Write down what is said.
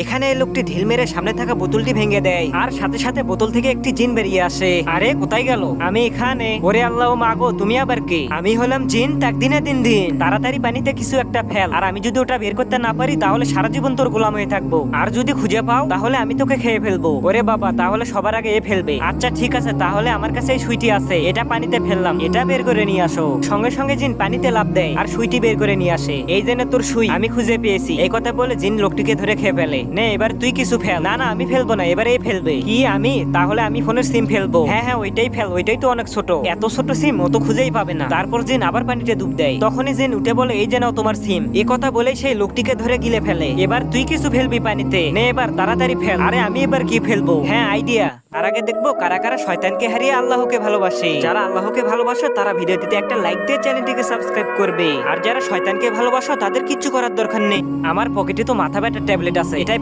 এখানে এই লোকটি ঢিল মেরে সামনে থাকা বোতলটি ভেঙে দেয় আর সাথে সাথে বোতল থেকে একটি জিন বেরিয়ে আসে। আরে কোথায় গেল? আমি এখানে। ওরে আল্লাহ মাগো, তুমি আবার কে? আমি হলাম জিন তাক দিনে দিন দিন। তাড়াতাড়ি পানিতে কিছু একটা ফেল, আর আমি যদি ওটা বের করতে না পারি তাহলে সারা জীবন তোর গোলাম হয়ে থাকবো। আর যদি খুঁজে পাও তাহলে আমি তোকে খেয়ে ফেলবো। ওরে বাবা, তাহলে সবার আগে এ ফেলবে। আচ্ছা ঠিক আছে, তাহলে আমার কাছে এই সুইটি আছে, এটা পানিতে ফেললাম, এটা বের করে নিয়ে আসো। সঙ্গে সঙ্গে জিন পানিতে লাফ দেয় আর সুইটি বের করে নিয়ে আসে। এই জন্য তোর সুই আমি খুঁজে পেয়েছি। এই কথা বলে জিন লোকটিকে ধরে খেয়ে ফেলে। নে এবার তুই কিছু ফেল। না না, আমি ফেলবো না, এবার এই ফেলবে। কি আমি? তাহলে আমি ফোনের সিম ফেলবো। হ্যাঁ হ্যাঁ, ওইটাই ফেল, ওইটাই তো অনেক ছোট। এত ছোট সিম ও তো খুঁজেই পাবে না। তারপর জিন আবার পানিতে ডুব দেয়। তখনই জিন উঠে বলে, এই যে নাও তোমার সিম। এ কথা বলে সেই লোকটিকে ধরে গিলে ফেলে। এবার তুই কিছু ফেলবি পানিতে। নে এবার তাড়াতাড়ি ফেল। আরে আমি এবার কি ফেলবো? হ্যাঁ আইডিয়া। তার আগে দেখবো কারা কারা শয়তানকে হারিয়ে আল্লাহকে ভালোবাসে। যারা আল্লাহকে ভালোবাসো তারা ভিডিওটিতে একটা লাইক দিয়ে চ্যানেলটিকে সাবস্ক্রাইব করবে। আর যারা শয়তানকে ভালোবাসো তাদের কিচ্ছু করার দরকার নেই। আমার পকেটে তো মাথা ব্যথার ট্যাবলেট আছে, এটাই